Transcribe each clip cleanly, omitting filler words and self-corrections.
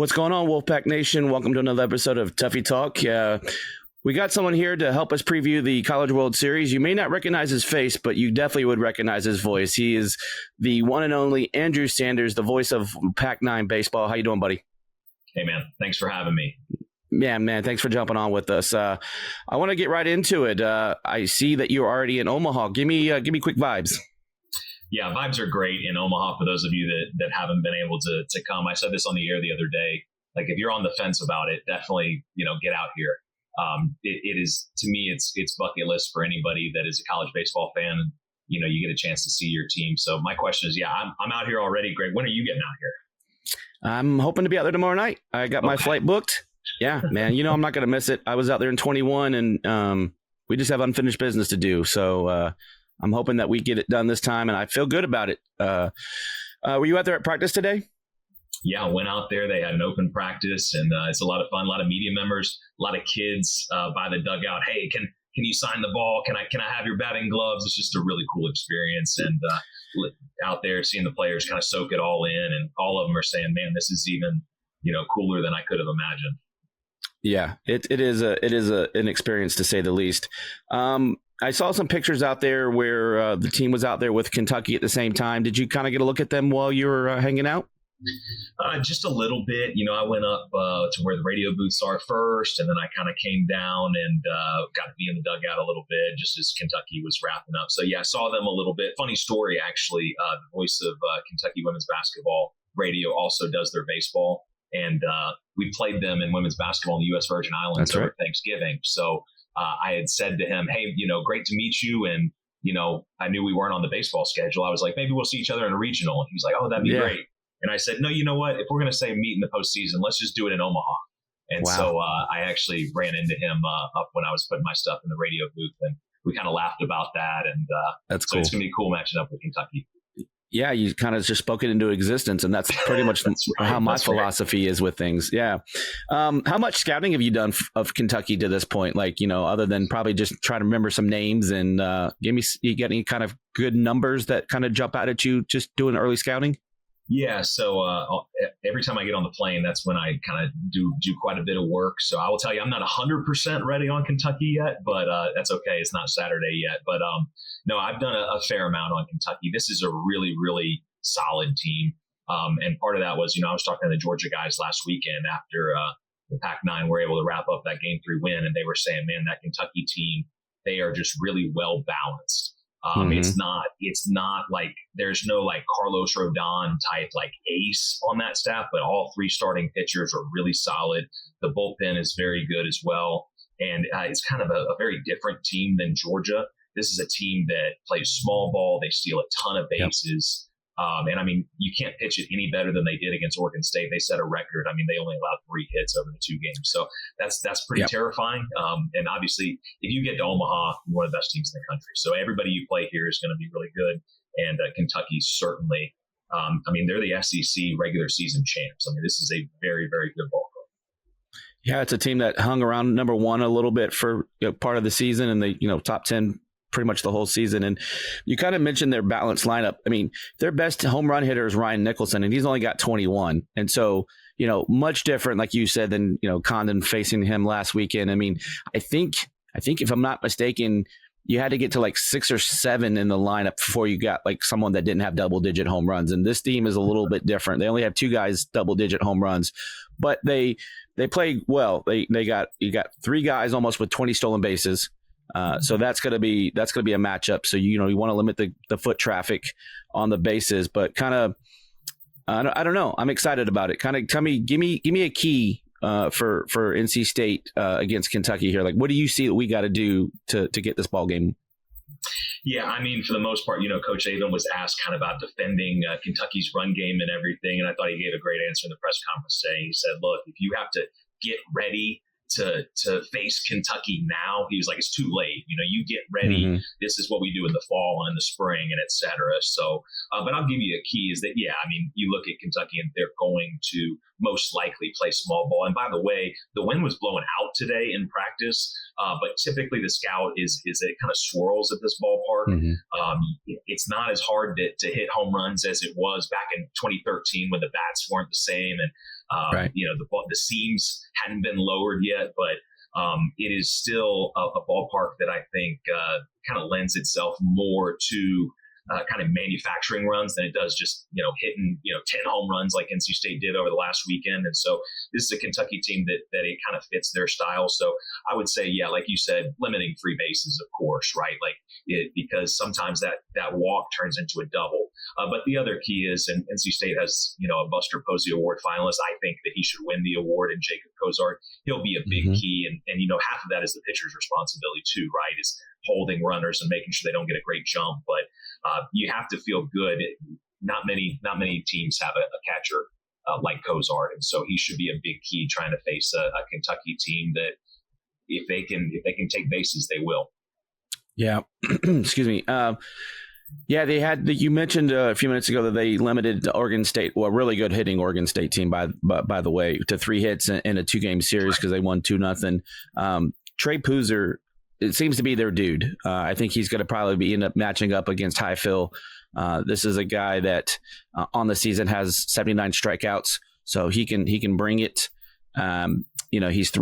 What's going on, Wolfpack Nation? Welcome to another episode of Tuffy Talk. We got someone here to help us preview the College World Series. You may not recognize his face, but you definitely would recognize his voice. He is the one and only Andrew Sanders, the voice of Pac-9 baseball. How you doing, buddy? Hey, man. Thanks for having me. Yeah, man. Thanks for jumping on with us. I want to get right into it. I see that you're already in Omaha. Give me quick vibes. Yeah, vibes are great in Omaha for those of you that haven't been able to come. I said this on the air the other day. Like, if you're on the fence about it, definitely, get out here. It is, to me, it's bucket list for anybody that is a college baseball fan. And, you get a chance to see your team. So my question is, I'm out here already. Greg, when are you getting out here? I'm hoping to be out there tomorrow night. I got my flight booked. Yeah, man. I'm not going to miss it. I was out there in 21 and we just have unfinished business to do. So I'm hoping that we get it done this time, and I feel good about it. Were you out there at practice today? Yeah, I went out there. They had an open practice, and it's a lot of fun. A lot of media members, a lot of kids by the dugout. Hey, can you sign the ball? Can I have your batting gloves? It's just a really cool experience, and out there seeing the players kind of soak it all in, and all of them are saying, "Man, this is even cooler than I could have imagined." Yeah, it is an experience, to say the least. I saw some pictures out there where the team was out there with Kentucky at the same time. Did you kind of get a look at them while you were hanging out? Just a little bit. I went up to where the radio booths are first, and then I kind of came down and got to be in the dugout a little bit just as Kentucky was wrapping up. So, yeah, I saw them a little bit. Funny story, actually. The voice of Kentucky women's basketball radio also does their baseball. And we played them in women's basketball in the U.S. Virgin Islands over Thanksgiving. So I had said to him, hey, great to meet you. And, I knew we weren't on the baseball schedule. I was like, maybe we'll see each other in a regional. And he's like, oh, that'd be great. And I said, no, you know what? If we're going to say meet in the postseason, let's just do it in Omaha. And so I actually ran into him up when I was putting my stuff in the radio booth. And we kind of laughed about that. And that's so cool. It's going to be cool matching up with Kentucky. Yeah, you kind of just spoke it into existence, and that's pretty much how my philosophy is with things. Yeah. How much scouting have you done of Kentucky to this point? Like, other than probably just try to remember some names and you get any kind of good numbers that kind of jump out at you just doing early scouting? Yeah, so every time I get on the plane, that's when I kind of do quite a bit of work. So I will tell you, I'm not 100% ready on Kentucky yet, but that's okay. It's not Saturday yet. But no, I've done a fair amount on Kentucky. This is a really, really solid team. And part of that was, I was talking to the Georgia guys last weekend after the Pac-9 were able to wrap up that Game 3 win. And they were saying, man, that Kentucky team, they are just really well balanced. It's not like there's no like Carlos Rodon type like ace on that staff, but all three starting pitchers are really solid. The bullpen is very good as well. And it's kind of a very different team than Georgia. This is a team that plays small ball. They steal a ton of bases. And I mean, you can't pitch it any better than they did against Oregon State. They set a record. I mean, they only allowed 3 hits over the 2 games. So that's pretty terrifying. And obviously, if you get to Omaha, you're one of the best teams in the country. So everybody you play here is going to be really good. And Kentucky's certainly, they're the SEC regular season champs. I mean, this is a very, very good ball club. Yeah, it's a team that hung around number 1 a little bit for part of the season, and they, top 10 pretty much the whole season. And you kind of mentioned their balanced lineup. I mean, their best home run hitter is Ryan Nicholson, and he's only got 21. And so, much different, like you said, than, Condon facing him last weekend. I mean, I think if I'm not mistaken, you had to get to like 6 or 7 in the lineup before you got like someone that didn't have double-digit home runs. And this team is a little bit different. They only have 2 guys double-digit home runs, but they play well. You got 3 guys almost with 20 stolen bases. So that's gonna be a matchup. So you want to limit the foot traffic on the bases, but kind of I don't know. I'm excited about it. Kind of give me a key for NC State against Kentucky here. Like, what do you see that we got to do to get this ball game? Yeah, I mean, for the most part, Coach Avon was asked kind of about defending Kentucky's run game and everything, and I thought he gave a great answer in the press conference today. He said, "Look, if you have to get ready to face Kentucky now," he was like, "it's too late. You get ready. Mm-hmm. This is what we do in the fall and the spring and et cetera." So, but I'll give you a key is that, you look at Kentucky and they're going to most likely play small ball. And by the way, the wind was blowing out today in practice, but typically the scout is it kind of swirls at this ballpark. Mm-hmm. It's not as hard to hit home runs as it was back in 2013 when the bats weren't the same. And Right. The seams hadn't been lowered yet, but it is still a ballpark that I think kind of lends itself more to kind of manufacturing runs than it does just, hitting, 10 home runs like NC State did over the last weekend. And so this is a Kentucky team that it kind of fits their style. So I would say, yeah, like you said, limiting free bases, of course, right? Because sometimes that walk turns into a double. But the other key is, and NC State has, a Buster Posey Award finalist. I think that he should win the award, and Jacob Cozart, he'll be a big key. And half of that is the pitcher's responsibility too, right? Is holding runners and making sure they don't get a great jump. But you have to feel good. Not many teams have a catcher like Cozart, and so he should be a big key trying to face a Kentucky team that if they can take bases, they will. Yeah. Excuse me. Yeah, they had. You mentioned a few minutes ago that they limited Oregon State, a really good hitting Oregon State team, by the way, to 3 hits in a 2-game series because they won 2-0. Trey Poozer, it seems to be their dude. I think he's going to probably end up matching up against Highfill. This is a guy that on the season has 79 strikeouts, so he can bring it. He's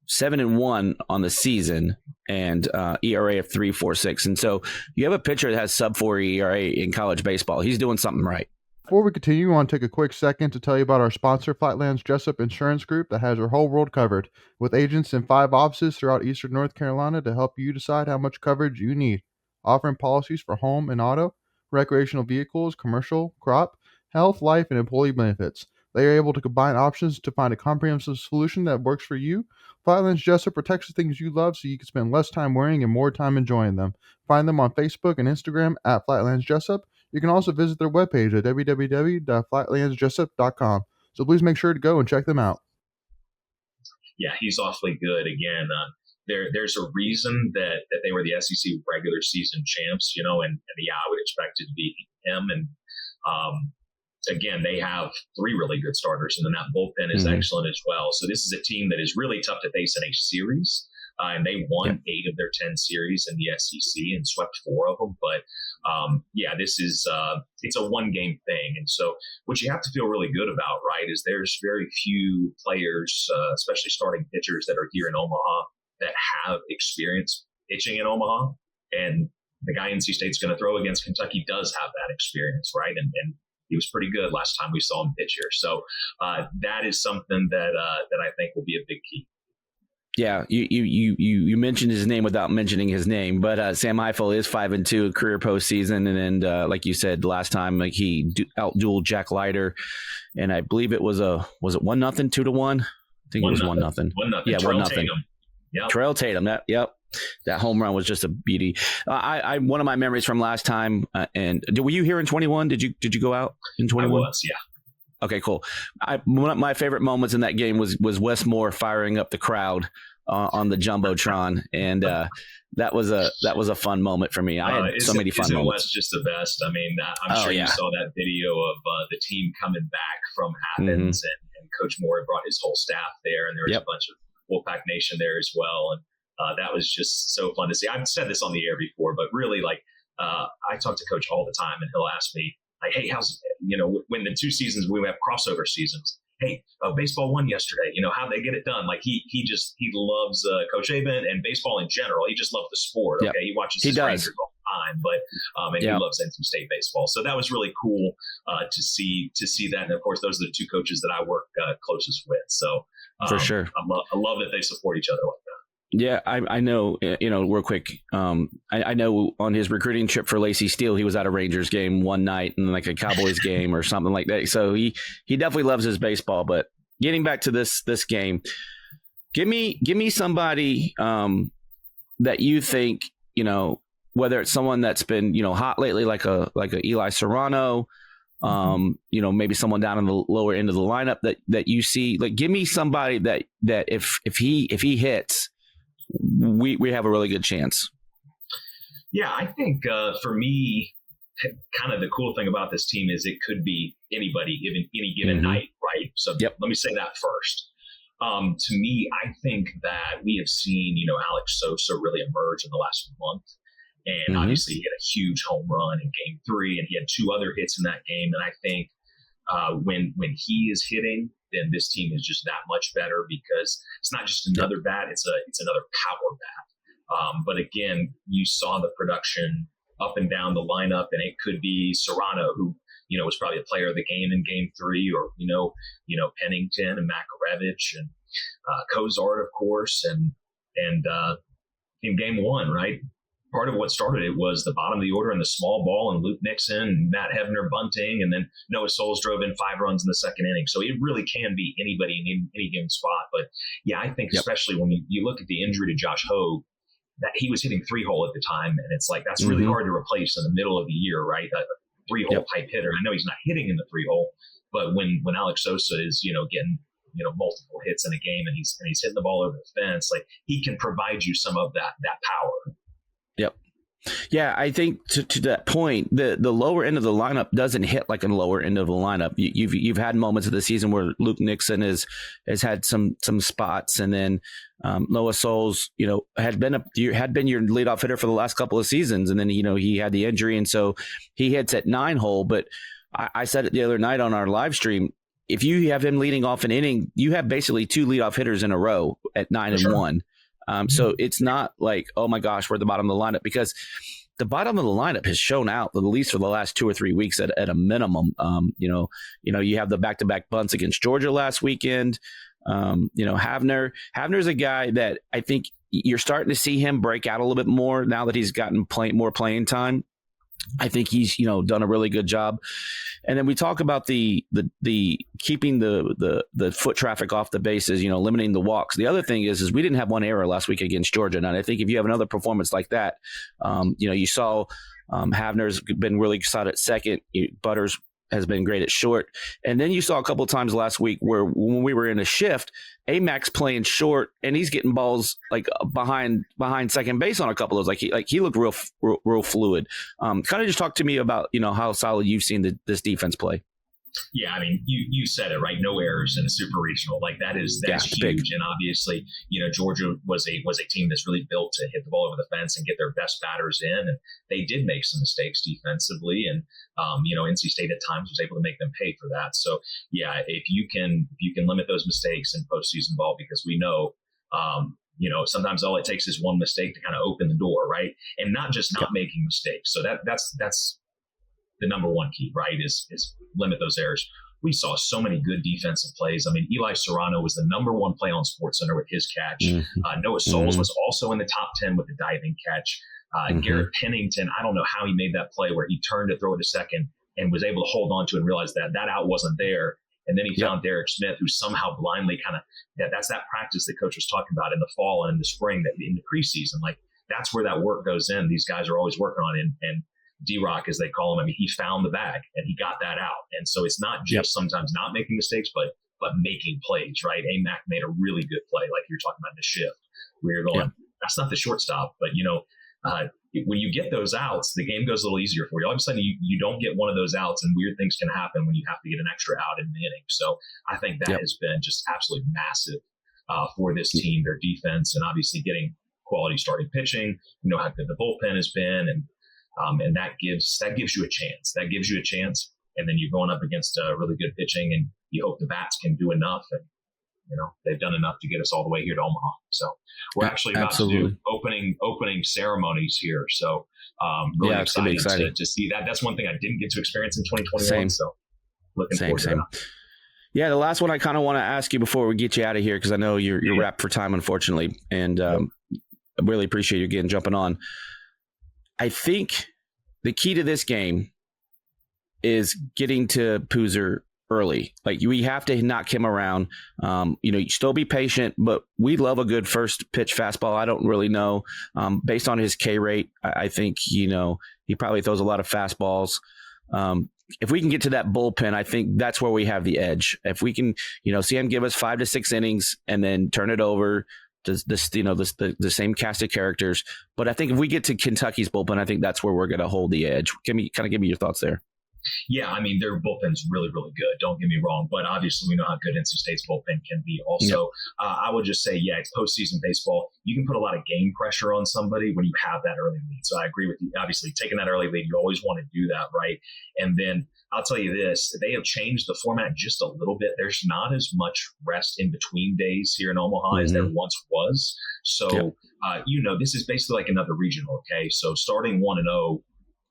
7-1 on the season and ERA of 3.46. And so you have a pitcher that has sub-4 ERA in college baseball. He's doing something right. Before we continue, I want to take a quick second to tell you about our sponsor, Flatlands Jessup Insurance Group, that has your whole world covered, with agents in 5 offices throughout eastern North Carolina to help you decide how much coverage you need, offering policies for home and auto, recreational vehicles, commercial, crop, health, life, and employee benefits. They are able to combine options to find a comprehensive solution that works for you. Flatlands Jessup protects the things you love so you can spend less time worrying and more time enjoying them. Find them on Facebook and Instagram at Flatlands Jessup. You can also visit their webpage at www.flatlandsjessup.com. So please make sure to go and check them out. Yeah, he's awfully good. Again, there's a reason that they were the SEC regular season champs, and I would expect it to be him. And again, they have 3 really good starters, and then that bullpen is excellent as well. So this is a team that is really tough to face in a series. And they won 8 of their 10 series in the SEC and swept 4 of them. But this is it's a 1-game thing. And so what you have to feel really good about, right, is there's very few players, especially starting pitchers that are here in Omaha, that have experience pitching in Omaha. And the guy NC State's going to throw against Kentucky does have that experience, right? And he was pretty good last time we saw him pitch here. So that is something that I think will be a big key. Yeah, you mentioned his name without mentioning his name, but Sam Eiffel is 5-2 career postseason, and like you said last time, he outdueled Jack Leiter, and I believe it was 1-0, 2-1. I think it was 1-0. 1-0. Yeah, Trail 1-0. Tatum. Yep. Trail Tatum. That home run was just a beauty. I one of my memories from last time. And were you here in 21? Did you go out in 21? I was, yeah. Okay, cool. One of my favorite moments in that game was Wes Moore firing up the crowd on the jumbotron, and that was a fun moment for me. I had so many fun moments. Wes just the best? I mean, I'm sure you saw that video of the team coming back from Athens, and Coach Moore brought his whole staff there, and there was a bunch of Wolfpack Nation there as well, and that was just so fun to see. I've said this on the air before, but really, I talk to Coach all the time, and he'll ask me, hey, how's, when the 2 seasons we have crossover seasons, hey, baseball won yesterday, how'd they get it done? He loves Coach Aben and baseball in general. He just loves the sport. Okay. Yep. He watches his Rangers all the time, but he loves NC State baseball. So that was really cool to see that. And of course, those are the 2 coaches that I work closest with. So for sure, I love that they support each other like that. Yeah, I know, real quick. I know on his recruiting trip for Lacey Steele, he was at a Rangers game one night and a Cowboys game or something like that. So he definitely loves his baseball. But getting back to this game, give me somebody that you think, whether it's someone that's been, hot lately, like a Eli Serrano, maybe someone down in the lower end of the lineup that you see. Give me somebody that if he hits, we have a really good chance. Yeah, I think for me, kind of the cool thing about this team is it could be anybody given any given night, right? So let me say that first. To me, I think that we have seen, Alex Sosa really emerge in the last month. And obviously he had a huge home run in game 3, and he had 2 other hits in that game. And I think when he is hitting, then this team is just that much better because it's not just another bat; it's another power bat. But again, you saw the production up and down the lineup, and it could be Serrano, who was probably a player of the game in Game 3, or Pennington and Makarevich and Cozart, of course, and in Game 1, right? Part of what started it was the bottom of the order and the small ball and Luke Nixon and Matt Hebner bunting, and then Noah Souls drove in 5 runs in the second inning. So it really can be anybody in any given spot. But yeah, I think especially when you look at the injury to Josh Hogue, that he was hitting 3-hole at the time, and it's like that's really hard to replace in the middle of the year, right? A 3-hole type hitter. I know he's not hitting in the 3-hole, but when Alex Sosa is getting multiple hits in a game and he's hitting the ball over the fence, like he can provide you some of that power. Yep. Yeah, I think to that point, the lower end of the lineup doesn't hit like a lower end of the lineup. You've had moments of the season where Luke Nixon has had some spots, and then Noah Souls, had been your leadoff hitter for the last couple of seasons, and then he had the injury, and so he hits at 9-hole. But I said it the other night on our live stream. If you have him leading off an inning, you have basically 2 leadoff hitters in a row at 9 and 1. So it's not like, oh my gosh, we're at the bottom of the lineup, because the bottom of the lineup has shown out at least for the last 2 or 3 weeks at a minimum. You have the back-to-back bunts against Georgia last weekend. Havner's a guy that I think you're starting to see him break out a little bit more now that he's gotten more playing time. I think he's done a really good job. And then we talk about the keeping the foot traffic off the bases, limiting the walks. The other thing is we didn't have one error last week against Georgia. And I think if you have another performance like that, you saw Havner's been really solid at second. Butters has been great at short. And then you saw a couple of times last week where when we were in a shift, Amac's playing short and he's getting balls like behind second base on a couple of those. He looked real fluid. Kind of just talk to me about, how solid you've seen this defense play. Yeah, I mean, you said it, right? No errors in a super regional. That's huge. Big. And obviously, Georgia was a team that's really built to hit the ball over the fence and get their best batters in. And they did make some mistakes defensively. And, NC State at times was able to make them pay for that. So, yeah, if you can limit those mistakes in postseason ball, because we know, sometimes all it takes is one mistake to kind of open the door, right? And not just not making mistakes. So that's the number one key, right, is limit those errors. We saw so many good defensive plays. I mean, Eli Serrano was the number 1 play on SportsCenter with his catch. Noah Souls was also in the top 10 with the diving catch. Garrett Pennington, I don't know how he made that play where he turned to throw it to second and was able to hold on to it and realize that out wasn't there. And then he found Derek Smith, who somehow blindly that's that practice that coach was talking about in the fall and in the spring, that in the preseason, that's where that work goes in. These guys are always working on it. And D-Rock, as they call him, I mean, he found the bag and he got that out. And so it's not just sometimes not making mistakes, but making plays, right? Amac made a really good play, like you're talking about in the shift, where you're going, that's not the shortstop, but when you get those outs, the game goes a little easier for you. All of a sudden, you don't get one of those outs, and weird things can happen when you have to get an extra out in the inning. So I think that has been just absolutely massive for this team, their defense, and obviously getting quality starting pitching. How good the bullpen has been, and that gives you a chance. That gives you a chance, and then you're going up against really good pitching, and you hope the bats can do enough. And they've done enough to get us all the way here to Omaha. So we're actually about to do opening ceremonies here. So really excited to see that. That's one thing I didn't get to experience in 2021. Same. So looking forward to that. Yeah, the last one I kind of want to ask you before we get you out of here, because I know you're wrapped for time, unfortunately, and I really appreciate you again jumping on. I think the key to this game is getting to Poozer early. We have to knock him around. You still be patient, but we love a good first pitch fastball. I don't really know. Based on his K rate, I think, he probably throws a lot of fastballs. If we can get to that bullpen, I think that's where we have the edge. If we can, see him give us 5 to 6 innings and then turn it over to the same cast of characters. But I think if we get to Kentucky's bullpen, I think that's where we're going to hold the edge. Give me your thoughts there. Yeah, I mean, their bullpen's really, really good. Don't get me wrong, but obviously we know how good NC State's bullpen can be. Also, I would just say, yeah, it's postseason baseball. You can put a lot of game pressure on somebody when you have that early lead. So I agree with you. Obviously, taking that early lead, you always want to do that, right? And then I'll tell you this: they have changed the format just a little bit. There's not as much rest in between days here in Omaha as there once was. So, this is basically like another regional. Okay, so starting 1-0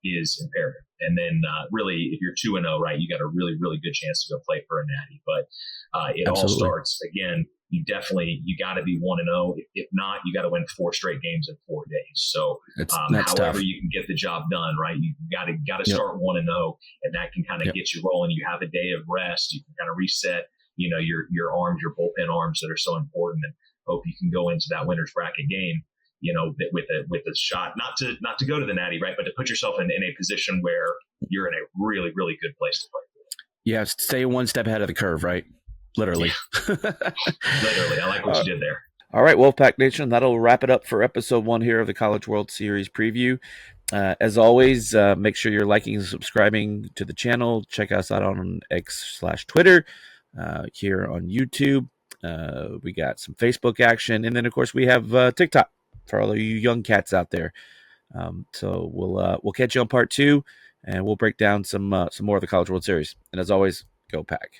is imperative. And then really, if you're 2-0, right, you got a really, really good chance to go play for a natty. But it all starts, again, you got to be 1-0. If not, you got to win 4 straight games in 4 days. So that's however tough. you can get the job done, right, you got to start 1-0, and that can kind of get you rolling. You have a day of rest. You can kind of reset, your arms, your bullpen arms that are so important, and hope you can go into that winner's bracket game with a shot, not to go to the natty, right, but to put yourself in a position where you're in a really, really good place to play. Yeah, stay one step ahead of the curve, right? Literally. Literally. I like what you did there. All right, Wolfpack Nation, that'll wrap it up for episode 1 here of the College World Series preview. As always, make sure you're liking and subscribing to the channel. Check us out on X/Twitter, here on YouTube. We got some Facebook action, and then of course we have TikTok for all of you young cats out there. So we'll catch you on part 2, and we'll break down some more of the College World Series. And as always, go Pack.